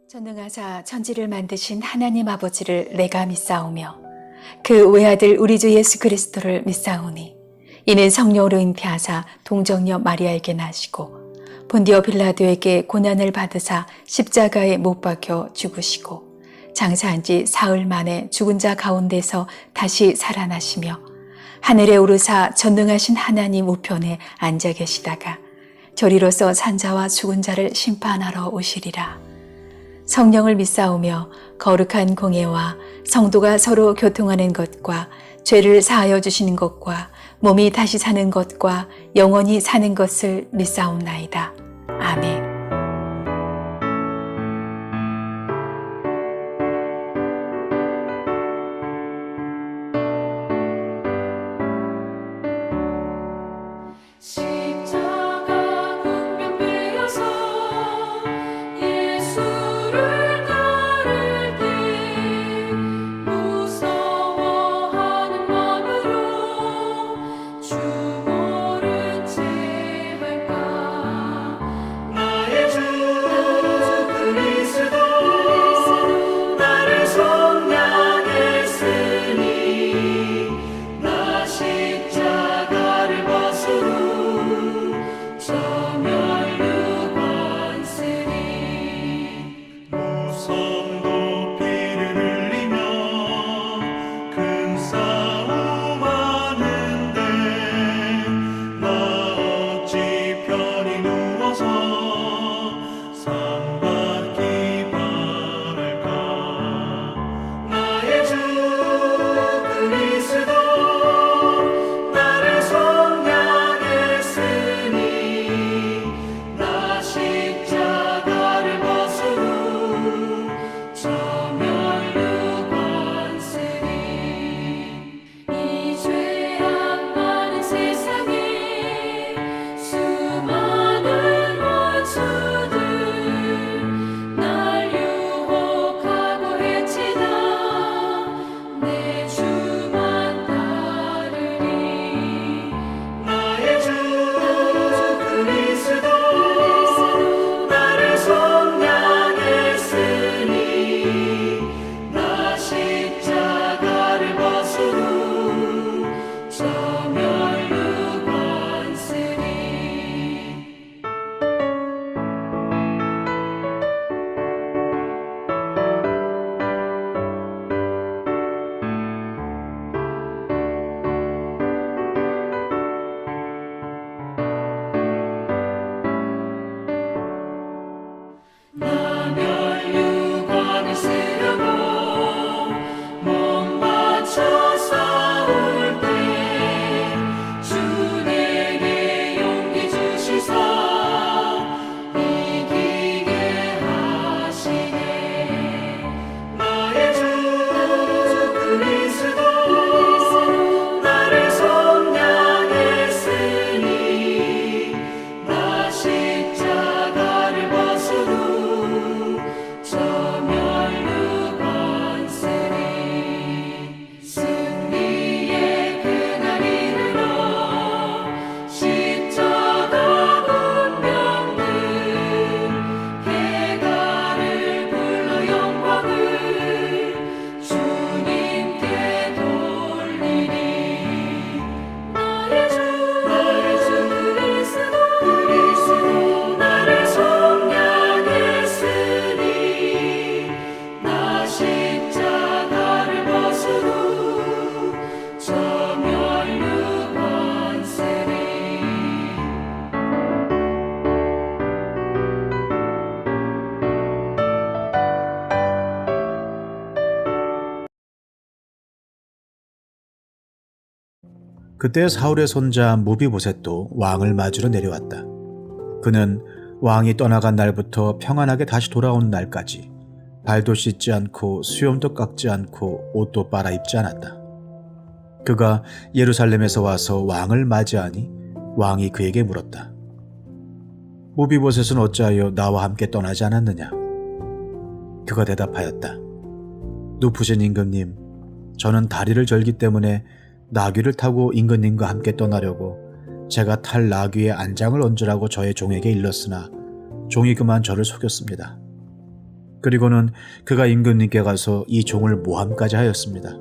전능하사 천지를 만드신 하나님 아버지를 내가 믿사오며 그 외아들 우리 주 예수 그리스도를 믿사오니 이는 성령으로 잉태하사 동정녀 마리아에게 나시고 본디오 빌라도에게 고난을 받으사 십자가에 못 박혀 죽으시고 장사한 지 사흘 만에 죽은 자 가운데서 다시 살아나시며 하늘에 오르사 전능하신 하나님 우편에 앉아 계시다가 저리로서 산자와 죽은 자를 심판하러 오시리라. 성령을 믿사오며 거룩한 공예와 성도가 서로 교통하는 것과 죄를 사하여 주시는 것과 몸이 다시 사는 것과 영원히 사는 것을 믿사옵나이다. 아멘. 십자가 군병되어서 예수를 따를 때 무서워하는 마음으로 주 모른 채 할까. 나의 주 그리스도 나를 속량했으니 나 십자가를 벗으로 저 멸류관쓰니 무성 높이를 흘리며 큰 싸움 하는데 나 어찌 편히 누워서 상 받기 바랄까. 나의 주 그리스도 나를 속량했으니 나 십자가를 벗으로 저 멸류관쓰니 이 죄악 많은 세상에 수많은 원수들 날 유혹하고 해치다 내 주만 따르리. 나의 주 그리스도 나를 속량했으니 나 십자가를 벗으로 저 멸류관쓰니 나 멸류관을 쓰려고 몸 바쳐 싸울 때 주 내게 용기 주시사 이기게 하시네. 나의 주 그리스도 나를 속량했으니 나 십자가를 벗으로 저 멸류관쓰니 승리의 그날 이르러 십자가 군병들 해가를 불러 영광을 주님께 돌리니. 나의 주 그리스도 나를 속량했으니 나 십자가를 벗으로 저 멸류관쓰니 그때 사울의 손자 무비보셋도 왕을 맞으러 내려왔다. 그는 왕이 떠나간 날부터 평안하게 다시 돌아온 날까지 발도 씻지 않고 수염도 깎지 않고 옷도 빨아 입지 않았다. 그가 예루살렘에서 와서 왕을 맞이하니 왕이 그에게 물었다. 무비보셋은 어찌하여 나와 함께 떠나지 않았느냐? 그가 대답하였다. 높으신 임금님, 저는 다리를 절기 때문에 나귀를 타고 임금님과 함께 떠나려고 제가 탈 나귀의 안장을 얹으라고 저의 종에게 일렀으나 종이 그만 저를 속였습니다. 그리고는 그가 임금님께 가서 이 종을 모함까지 하였습니다.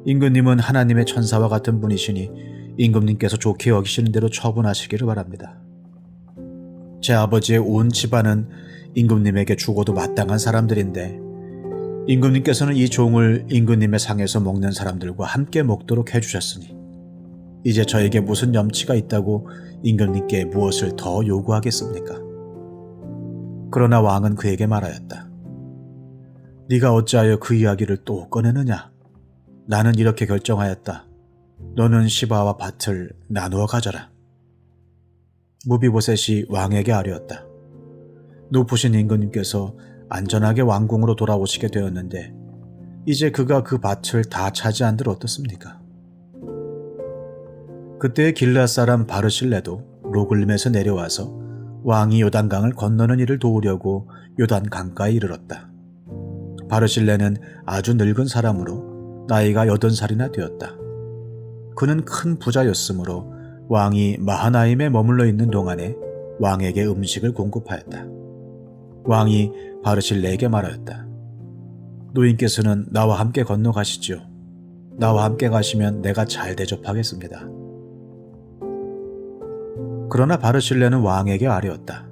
임금님은 하나님의 천사와 같은 분이시니 임금님께서 좋게 여기시는 대로 처분하시기를 바랍니다. 제 아버지의 온 집안은 임금님에게 죽어도 마땅한 사람들인데 임금님께서는 이 종을 임금님의 상에서 먹는 사람들과 함께 먹도록 해주셨으니 이제 저에게 무슨 염치가 있다고 임금님께 무엇을 더 요구하겠습니까? 그러나 왕은 그에게 말하였다. 네가 어찌하여 그 이야기를 또 꺼내느냐? 나는 이렇게 결정하였다. 너는 시바와 밭을 나누어 가져라. 무비보셋이 왕에게 아뢰었다. 높으신 임금님께서 안전하게 왕궁으로 돌아오시게 되었는데 이제 그가 그 밭을 다 차지한들 어떻습니까? 그때 길앗 사람 바르실레도 로글림에서 내려와서 왕이 요단강을 건너는 일을 도우려고 요단 강가에 이르렀다. 바르실레는 아주 늙은 사람으로 나이가 80살이나 되었다. 그는 큰 부자였으므로 왕이 마하나임에 머물러 있는 동안에 왕에게 음식을 공급하였다. 왕이 바르실레에게 말하였다. 노인께서는 나와 함께 건너가시지요. 나와 함께 가시면 내가 잘 대접하겠습니다. 그러나 바르실레는 왕에게 아뢰었다.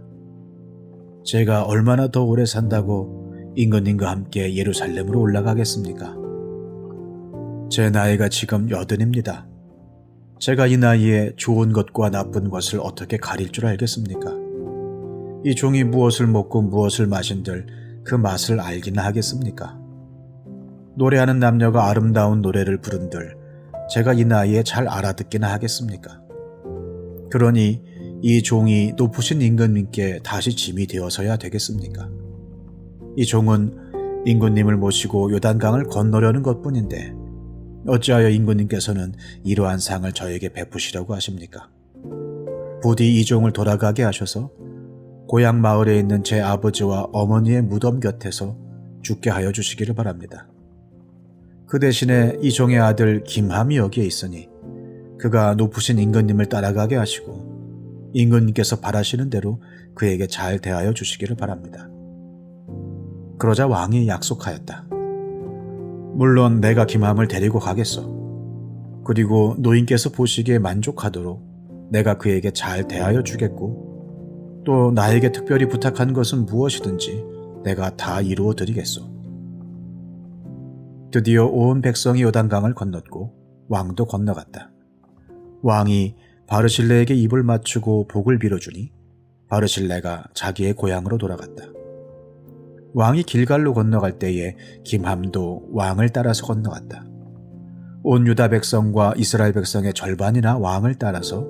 제가 얼마나 더 오래 산다고 임금님과 함께 예루살렘으로 올라가겠습니까? 제 나이가 지금 80입니다. 제가 이 나이에 좋은 것과 나쁜 것을 어떻게 가릴 줄 알겠습니까? 이 종이 무엇을 먹고 무엇을 마신들 그 맛을 알기나 하겠습니까? 노래하는 남녀가 아름다운 노래를 부른들 제가 이 나이에 잘 알아듣기나 하겠습니까? 그러니 이 종이 높으신 임금님께 다시 짐이 되어서야 되겠습니까? 이 종은 임금님을 모시고 요단강을 건너려는 것뿐인데 어찌하여 임금님께서는 이러한 상을 저에게 베푸시려고 하십니까? 부디 이 종을 돌아가게 하셔서 고향 마을에 있는 제 아버지와 어머니의 무덤 곁에서 죽게 하여 주시기를 바랍니다. 그 대신에 이 종의 아들 김함이 여기에 있으니 그가 높으신 임금님을 따라가게 하시고 임금님께서 바라시는 대로 그에게 잘 대하여 주시기를 바랍니다. 그러자 왕이 약속하였다. 물론 내가 김함을 데리고 가겠소. 그리고 노인께서 보시기에 만족하도록 내가 그에게 잘 대하여 주겠고 또 나에게 특별히 부탁한 것은 무엇이든지 내가 다 이루어 드리겠소. 드디어 온 백성이 요단강을 건넜고 왕도 건너갔다. 왕이 바르실레에게 입을 맞추고 복을 빌어주니 바르실레가 자기의 고향으로 돌아갔다. 왕이 길갈로 건너갈 때에 김함도 왕을 따라서 건너갔다. 온 유다 백성과 이스라엘 백성의 절반이나 왕을 따라서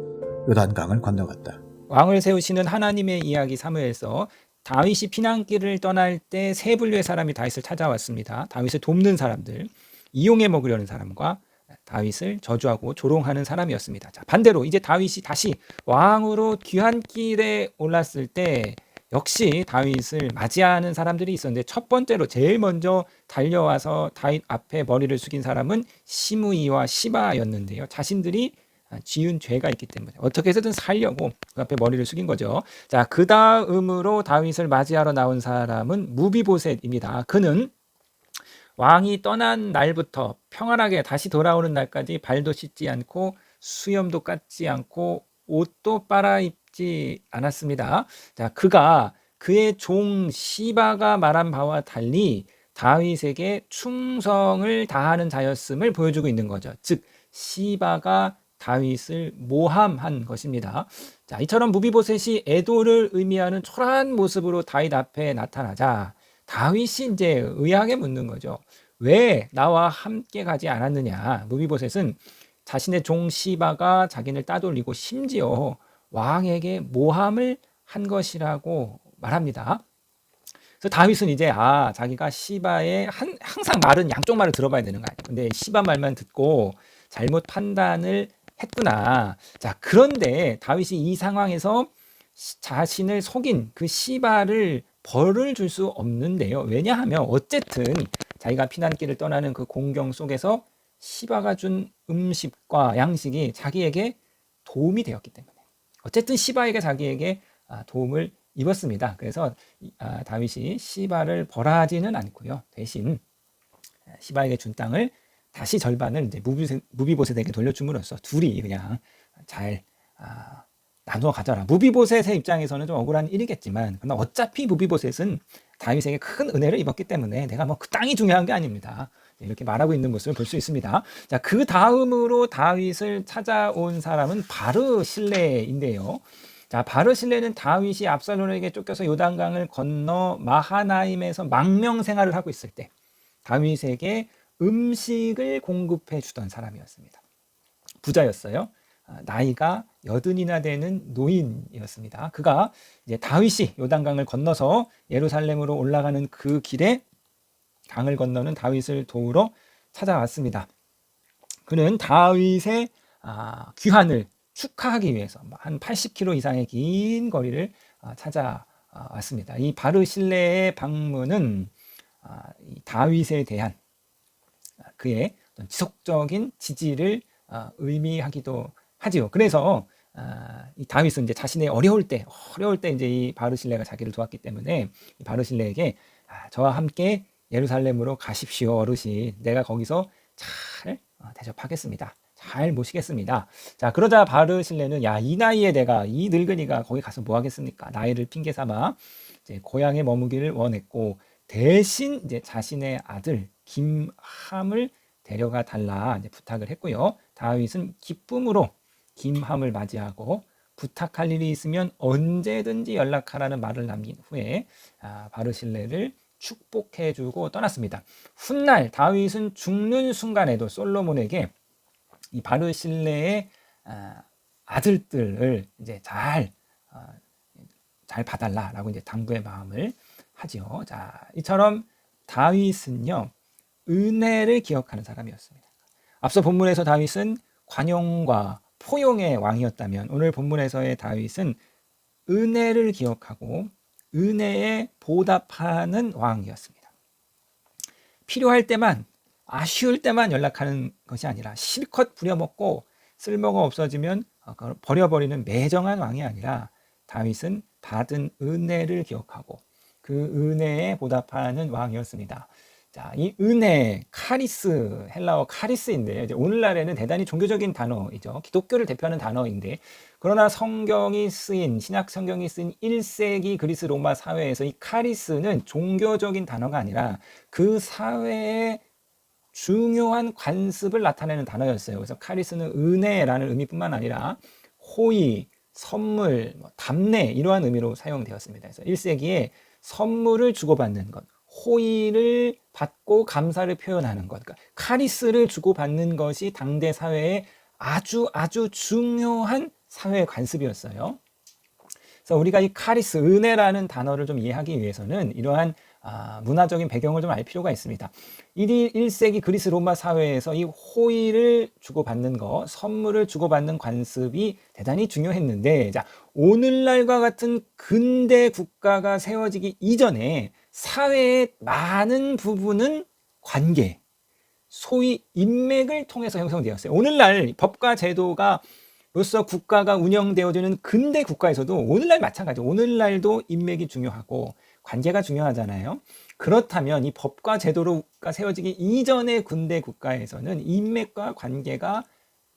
요단강을 건너갔다. 왕을 세우시는 하나님의 이야기 사무엘서 다윗이 피난길을 떠날 때 세 분류의 사람이 다윗을 찾아왔습니다. 다윗을 돕는 사람들, 이용해 먹으려는 사람과 다윗을 저주하고 조롱하는 사람이었습니다. 자, 반대로 이제 다윗이 다시 왕으로 귀한 길에 올랐을 때 역시 다윗을 맞이하는 사람들이 있었는데 첫 번째로 제일 먼저 달려와서 다윗 앞에 머리를 숙인 사람은 시므이와 시바였는데요. 자신들이 지은 죄가 있기 때문에 어떻게 해서든 살려고 그 앞에 머리를 숙인 거죠. 자, 그 다음으로 다윗을 맞이하러 나온 사람은 무비보셋입니다. 그는 왕이 떠난 날부터 평안하게 다시 돌아오는 날까지 발도 씻지 않고 수염도 깎지 않고 옷도 빨아입지 않았습니다. 자, 그가 그의 종 시바가 말한 바와 달리 다윗에게 충성을 다하는 자였음을 보여주고 있는 거죠. 즉 시바가 다윗을 모함한 것입니다. 자, 이처럼 무비보셋이 애도를 의미하는 초라한 모습으로 다윗 앞에 나타나자 다윗이 이제 의아하게 묻는 거죠. 왜 나와 함께 가지 않았느냐? 무비보셋은 자신의 종 시바가 자기를 따돌리고 심지어 왕에게 모함을 한 것이라고 말합니다. 그래서 다윗은 이제 자기가 시바의 항상 말은 양쪽 말을 들어봐야 되는 거 아니에요. 근데 시바 말만 듣고 잘못 판단을 했구나. 자, 그런데 다윗이 이 상황에서 자신을 속인 그 시바를 벌을 줄 수 없는데요. 왜냐하면 어쨌든 자기가 피난길을 떠나는 그 공경 속에서 시바가 준 음식과 양식이 자기에게 도움이 되었기 때문에 어쨌든 시바에게 자기에게 도움을 입었습니다. 그래서 다윗이 시바를 벌하지는 않고요. 대신 시바에게 준 땅을 다시 절반을 이제 무비보셋에게 돌려줌으로써 둘이 그냥 잘 나누어 가져라. 무비보셋의 입장에서는 좀 억울한 일이겠지만, 그러나 어차피 무비보셋은 다윗에게 큰 은혜를 입었기 때문에 내가 뭐 그 땅이 중요한 게 아닙니다. 이렇게 말하고 있는 모습을 볼 수 있습니다. 자, 그 다음으로 다윗을 찾아온 사람은 바르실레인데요. 자, 바르실레는 다윗이 압살롬에게 쫓겨서 요단강을 건너 마하나임에서 망명 생활을 하고 있을 때 다윗에게 음식을 공급해 주던 사람이었습니다. 부자였어요. 나이가 80이나 되는 노인이었습니다. 그가 이제 다윗이 요단강을 건너서 예루살렘으로 올라가는 그 길에 강을 건너는 다윗을 도우러 찾아왔습니다. 그는 다윗의 귀환을 축하하기 위해서 한 80km 이상의 긴 거리를 찾아왔습니다. 이 바르실레의 방문은 이 다윗에 대한 그의 어떤 지속적인 지지를 의미하기도 하지요. 그래서 이 다윗은 이제 자신의 어려울 때 이제 이 바르실레가 자기를 도왔기 때문에 이 바르실레에게 저와 함께 예루살렘으로 가십시오, 어르신. 내가 거기서 잘 대접하겠습니다. 잘 모시겠습니다. 자, 그러자 바르실레는 이 나이에 내가 이 늙은이가 거기 가서 뭐 하겠습니까? 나이를 핑계 삼아 이제 고향에 머무기를 원했고 대신 이제 자신의 아들 김함을 데려가 달라 이제 부탁을 했고요. 다윗은 기쁨으로 김함을 맞이하고 부탁할 일이 있으면 언제든지 연락하라는 말을 남긴 후에 바르실레를 축복해주고 떠났습니다. 훗날 다윗은 죽는 순간에도 솔로몬에게 이 바르실레의 아들들을 이제 잘 봐달라라고 이제 당부의 마음을 하지요. 자, 이처럼 다윗은요 은혜를 기억하는 사람이었습니다. 앞서 본문에서 다윗은 관용과 포용의 왕이었다면 오늘 본문에서의 다윗은 은혜를 기억하고 은혜에 보답하는 왕이었습니다. 필요할 때만, 아쉬울 때만 연락하는 것이 아니라 실컷 부려먹고 쓸모가 없어지면 버려버리는 매정한 왕이 아니라 다윗은 받은 은혜를 기억하고 그 은혜에 보답하는 왕이었습니다. 자, 이 은혜, 카리스, 헬라어 카리스인데 이제 오늘날에는 대단히 종교적인 단어이죠. 기독교를 대표하는 단어인데 그러나 성경이 쓰인 신약 성경이 쓰인 1세기 그리스 로마 사회에서 이 카리스는 종교적인 단어가 아니라 그 사회의 중요한 관습을 나타내는 단어였어요. 그래서 카리스는 은혜라는 의미뿐만 아니라 호의, 선물, 답례 이러한 의미로 사용되었습니다. 그래서 1세기에 선물을 주고받는 것, 호의를 받고 감사를 표현하는 것, 그러니까 카리스를 주고받는 것이 당대 사회의 아주 중요한 사회 관습이었어요. 그래서 우리가 이 카리스, 은혜라는 단어를 좀 이해하기 위해서는 이러한 문화적인 배경을 좀 알 필요가 있습니다. 1세기 그리스 로마 사회에서 이 호의를 주고받는 것, 선물을 주고받는 관습이 대단히 중요했는데, 자, 오늘날과 같은 근대 국가가 세워지기 이전에 사회의 많은 부분은 관계, 소위 인맥을 통해서 형성되었어요. 오늘날 법과 제도가 로서 국가가 운영되어지는 근대 국가에서도 오늘날 마찬가지죠. 오늘날도 인맥이 중요하고 관계가 중요하잖아요. 그렇다면 이 법과 제도가 세워지기 이전의 근대 국가에서는 인맥과 관계가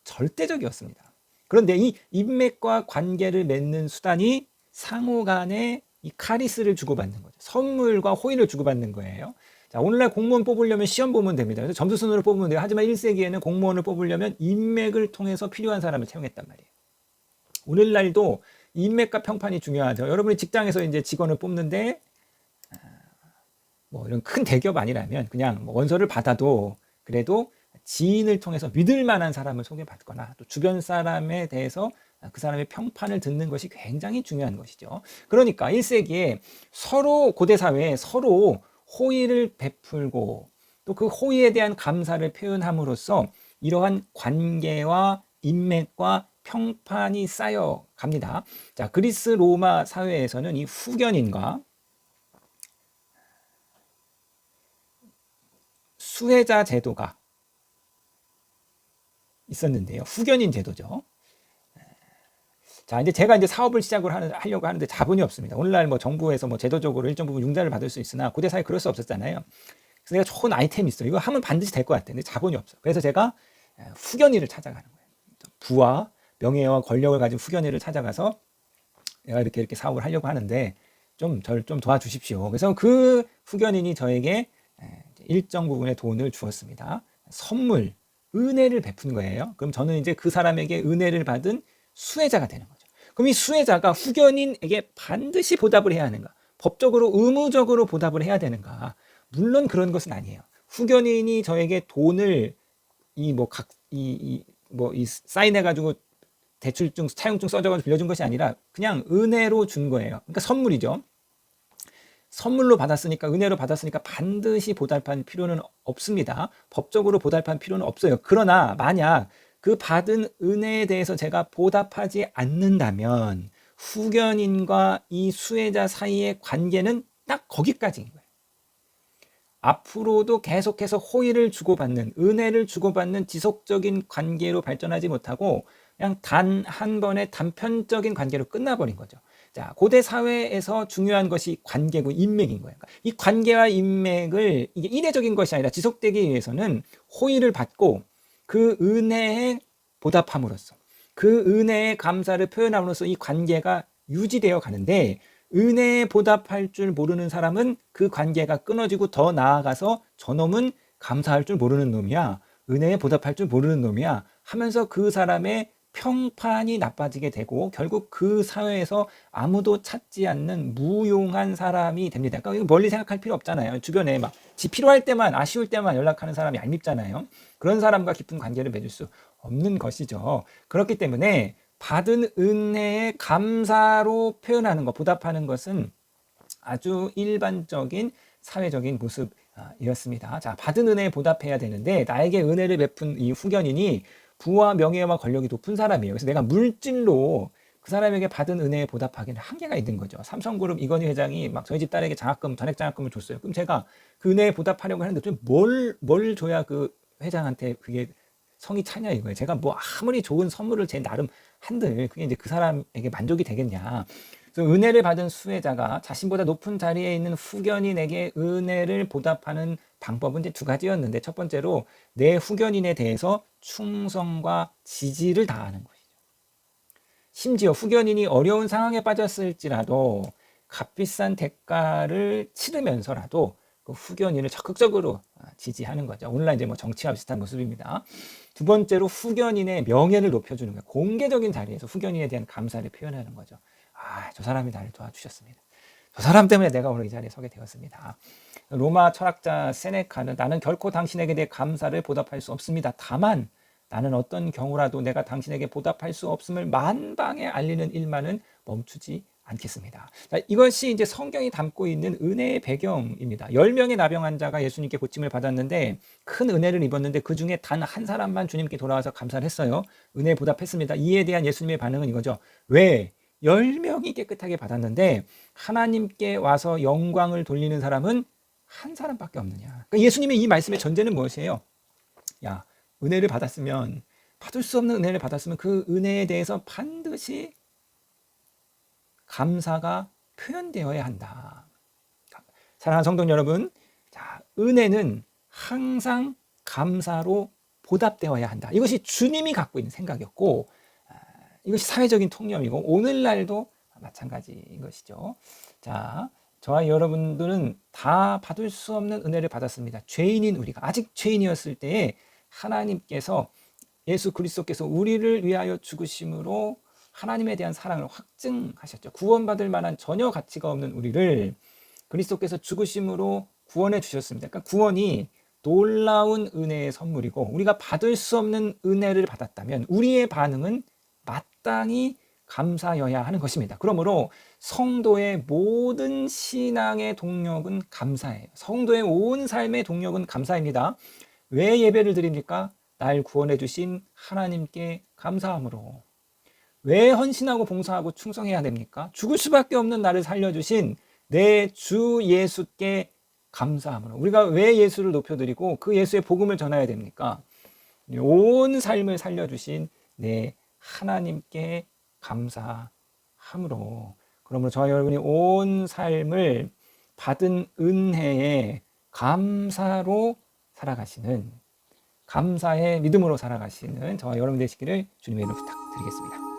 절대적이었습니다. 그런데 이 인맥과 관계를 맺는 수단이 상호 간에 이 카리스를 주고받는 거죠. 선물과 호의를 주고받는 거예요. 자, 오늘날 공무원 뽑으려면 시험 보면 됩니다. 그래서 점수 순으로 뽑으면 돼요. 하지만 1세기에는 공무원을 뽑으려면 인맥을 통해서 필요한 사람을 채용했단 말이에요. 오늘날도 인맥과 평판이 중요하죠. 여러분이 직장에서 이제 직원을 뽑는데 뭐 이런 큰 대기업 아니라면 그냥 뭐 원서를 받아도 그래도 지인을 통해서 믿을 만한 사람을 소개받거나 또 주변 사람에 대해서 그 사람의 평판을 듣는 것이 굉장히 중요한 것이죠. 그러니까 1세기에 서로 고대 사회에 서로 호의를 베풀고 또 그 호의에 대한 감사를 표현함으로써 이러한 관계와 인맥과 평판이 쌓여 갑니다. 자, 그리스 로마 사회에서는 이 후견인과 수혜자 제도가 있었는데요. 후견인 제도죠. 자, 이제 제가 이제 사업을 하려고 하는데 자본이 없습니다. 오늘날 뭐 정부에서 뭐 제도적으로 일정 부분 융자를 받을 수 있으나 고대 사회 그럴 수 없었잖아요. 그래서 내가 좋은 아이템이 있어. 이거 하면 반드시 될 것 같아. 근데 자본이 없어. 그래서 제가 후견인을 찾아가는 거예요. 부와 명예와 권력을 가진 후견인을 찾아가서 내가 이렇게 사업을 하려고 하는데 저를 좀 도와주십시오. 그래서 그 후견인이 저에게 일정 부분의 돈을 주었습니다. 선물, 은혜를 베푼 거예요. 그럼 저는 이제 그 사람에게 은혜를 받은 수혜자가 되는 거죠. 그럼 이 수혜자가 후견인에게 반드시 보답을 해야 하는가? 법적으로 의무적으로 보답을 해야 되는가? 물론 그런 것은 아니에요. 후견인이 저에게 돈을 사인해가지고 대출증, 차용증 써줘가지고 빌려준 것이 아니라 그냥 은혜로 준 거예요. 그러니까 선물이죠. 선물로 받았으니까, 은혜로 받았으니까 반드시 보답할 필요는 없습니다. 법적으로 보답할 필요는 없어요. 그러나 만약 그 받은 은혜에 대해서 제가 보답하지 않는다면 후견인과 이 수혜자 사이의 관계는 딱 거기까지인 거예요. 앞으로도 계속해서 호의를 주고받는, 은혜를 주고받는 지속적인 관계로 발전하지 못하고 그냥 단 한 번의 단편적인 관계로 끝나버린 거죠. 자, 고대 사회에서 중요한 것이 관계고 인맥인 거예요. 그러니까 이 관계와 인맥을 이게 이례적인 것이 아니라 지속되기 위해서는 호의를 받고 그 은혜에 보답함으로써, 그 은혜의 감사를 표현함으로써 이 관계가 유지되어 가는데, 은혜에 보답할 줄 모르는 사람은 그 관계가 끊어지고 더 나아가서 저놈은 감사할 줄 모르는 놈이야, 은혜에 보답할 줄 모르는 놈이야 하면서 그 사람의 평판이 나빠지게 되고 결국 그 사회에서 아무도 찾지 않는 무용한 사람이 됩니다. 그러니까 멀리 생각할 필요 없잖아요. 주변에 막 지 필요할 때만, 아쉬울 때만 연락하는 사람이 얄밉잖아요. 그런 사람과 깊은 관계를 맺을 수 없는 것이죠. 그렇기 때문에 받은 은혜의 감사로 표현하는 것, 보답하는 것은 아주 일반적인 사회적인 모습이었습니다. 자, 받은 은혜에 보답해야 되는데 나에게 은혜를 베푼 이 후견인이 부와 명예와 권력이 높은 사람이에요. 그래서 내가 물질로 그 사람에게 받은 은혜에 보답하기는 한계가 있는 거죠. 삼성그룹 이건희 회장이 막 저희 집 딸에게 전액 장학금을 줬어요. 그럼 제가 그 은혜에 보답하려고 하는데 뭘 줘야 그 회장한테 그게 성이 차냐 이거예요. 제가 뭐 아무리 좋은 선물을 제 나름 한들 그게 이제 그 사람에게 만족이 되겠냐. 그래서 은혜를 받은 수혜자가 자신보다 높은 자리에 있는 후견인에게 은혜를 보답하는 방법은 이제 두 가지였는데, 첫 번째로 내 후견인에 대해서 충성과 지지를 다하는 것이죠. 심지어 후견인이 어려운 상황에 빠졌을지라도 값비싼 대가를 치르면서라도 그 후견인을 적극적으로 지지하는 거죠. 오늘날 이제 뭐 정치와 비슷한 모습입니다. 두 번째로 후견인의 명예를 높여주는 거예요. 공개적인 자리에서 후견인에 대한 감사를 표현하는 거죠. 아, 저 사람이 나를 도와주셨습니다. 저 사람 때문에 내가 오늘 이 자리에 서게 되었습니다. 로마 철학자 세네카는 나는 결코 당신에게 대해 감사를 보답할 수 없습니다. 다만 나는 어떤 경우라도 내가 당신에게 보답할 수 없음을 만방에 알리는 일만은 멈추지 않겠습니다. 자, 이것이 이제 성경이 담고 있는 은혜의 배경입니다. 10명의 나병 환자가 예수님께 고침을 받았는데 큰 은혜를 입었는데 그 중에 단 한 사람만 주님께 돌아와서 감사를 했어요. 은혜에 보답했습니다. 이에 대한 예수님의 반응은 이거죠. 왜? 10명이 깨끗하게 받았는데 하나님께 와서 영광을 돌리는 사람은 한 사람밖에 없느냐. 그러니까 예수님의 이 말씀의 전제는 무엇이에요? 야, 은혜를 받았으면, 받을 수 없는 은혜를 받았으면 그 은혜에 대해서 반드시 감사가 표현되어야 한다. 사랑하는 성도 여러분, 자, 은혜는 항상 감사로 보답되어야 한다. 이것이 주님이 갖고 있는 생각이었고, 이것이 사회적인 통념이고 오늘날도 마찬가지인 것이죠. 자, 저와 여러분들은 다 받을 수 없는 은혜를 받았습니다. 죄인인 우리가, 아직 죄인이었을 때에 하나님께서, 예수 그리스도께서 우리를 위하여 죽으심으로 하나님에 대한 사랑을 확증하셨죠. 구원받을 만한 전혀 가치가 없는 우리를 그리스도께서 죽으심으로 구원해 주셨습니다. 그러니까 구원이 놀라운 은혜의 선물이고, 우리가 받을 수 없는 은혜를 받았다면 우리의 반응은 마땅히 감사여야 하는 것입니다. 그러므로 성도의 모든 신앙의 동력은 감사예요. 성도의 온 삶의 동력은 감사입니다. 왜 예배를 드립니까? 날 구원해 주신 하나님께 감사함으로. 왜 헌신하고 봉사하고 충성해야 됩니까? 죽을 수밖에 없는 나를 살려주신 내 주 예수께 감사함으로. 우리가 왜 예수를 높여드리고 그 예수의 복음을 전해야 됩니까? 온 삶을 살려주신 내 하나님께 감사함으로, 그러므로 저와 여러분이 온 삶을 받은 은혜에 감사로 살아가시는, 감사의 믿음으로 살아가시는 저와 여러분 되시기를 주님의 이름으로 부탁드리겠습니다.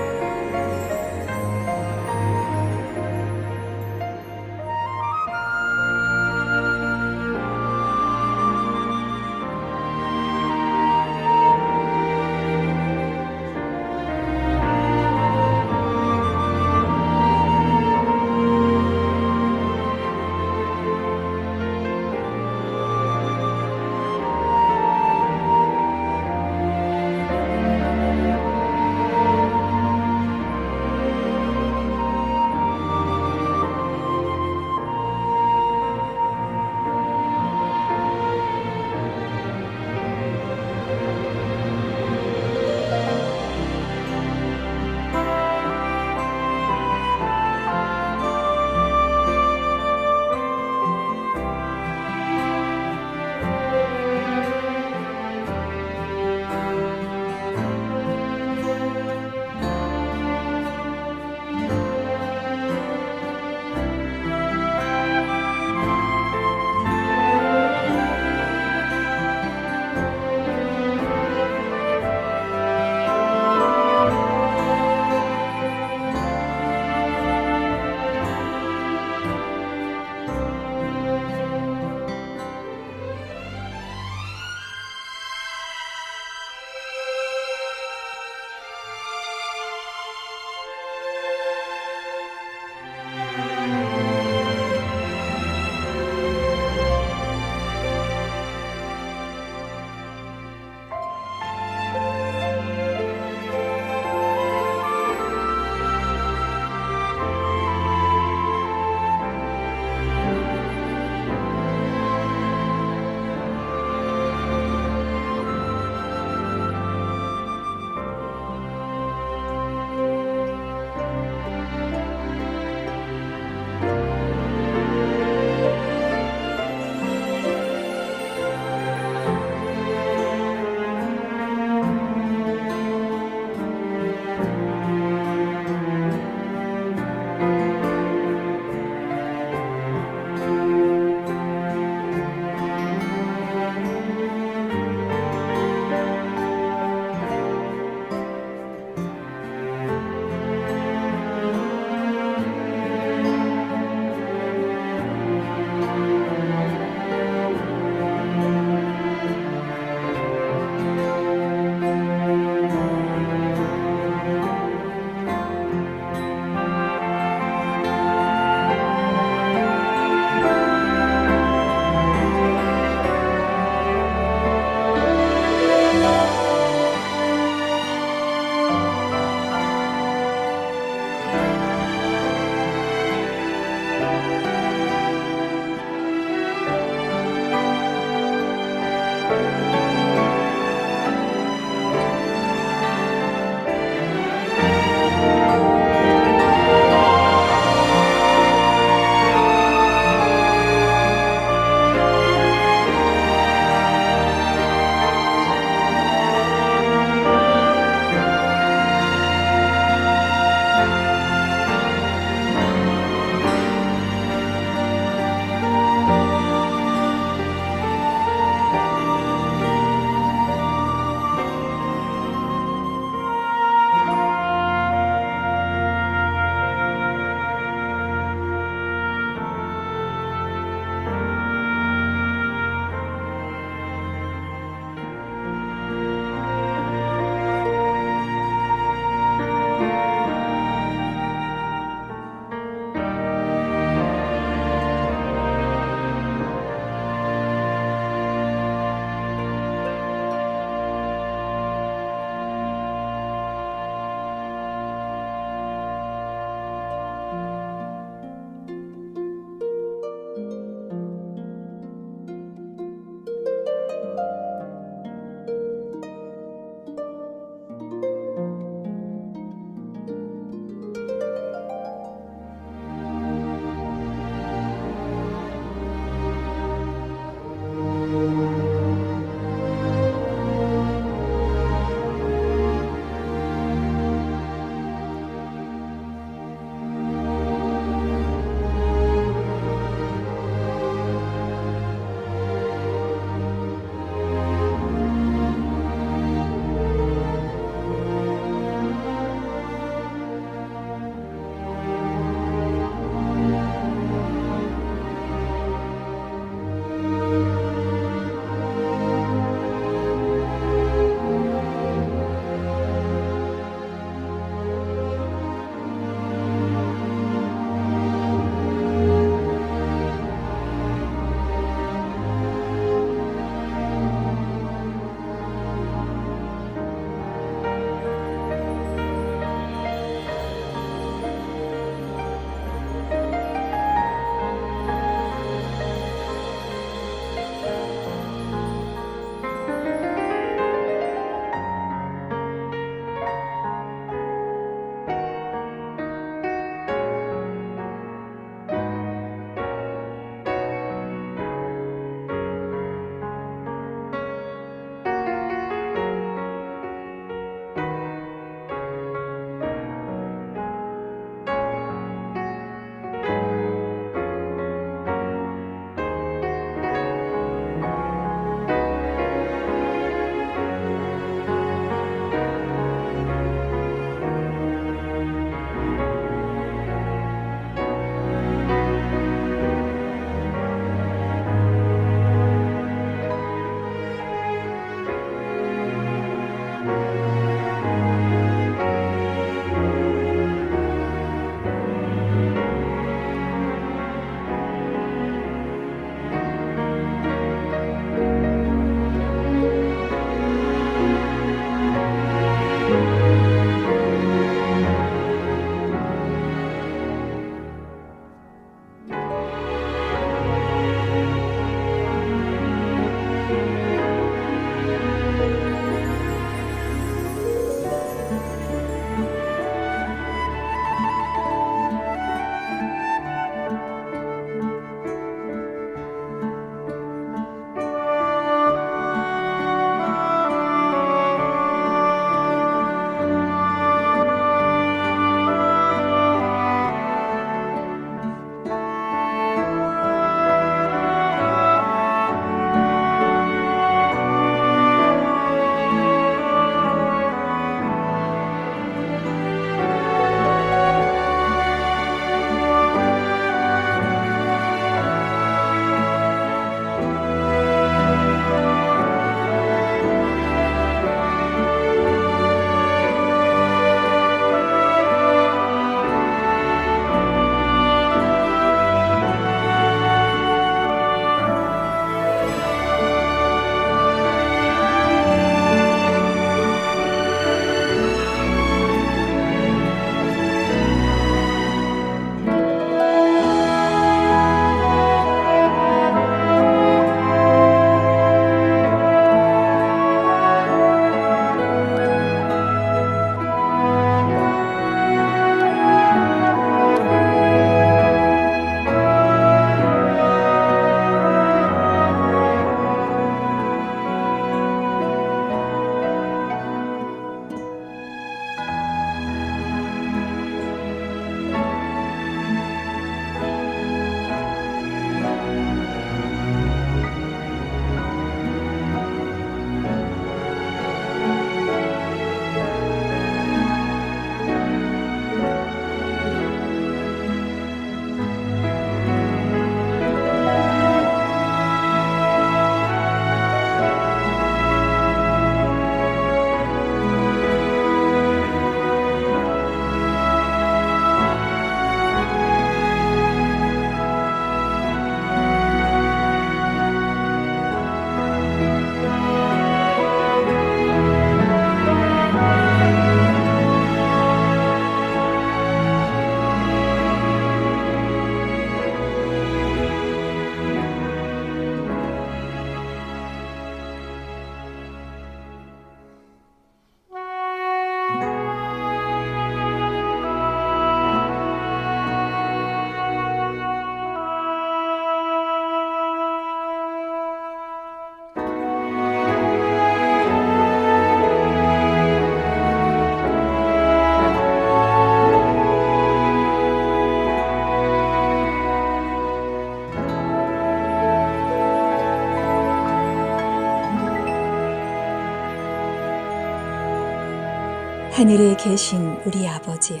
하늘에 계신 우리 아버지여,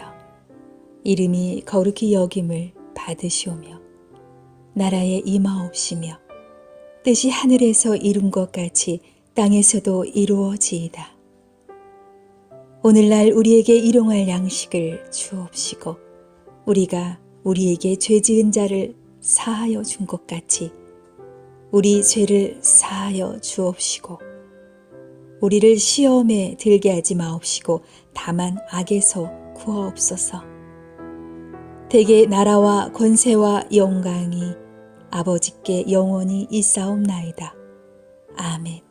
이름이 거룩히 여김을 받으시오며 나라에 임하옵시며 뜻이 하늘에서 이룬 것 같이 땅에서도 이루어지이다. 오늘날 우리에게 일용할 양식을 주옵시고 우리가 우리에게 죄 지은 자를 사하여 준 것 같이 우리 죄를 사하여 주옵시고 우리를 시험에 들게 하지 마옵시고 다만 악에서 구하옵소서. 대개 나라와 권세와 영광이 아버지께 영원히 있사옵나이다. 아멘.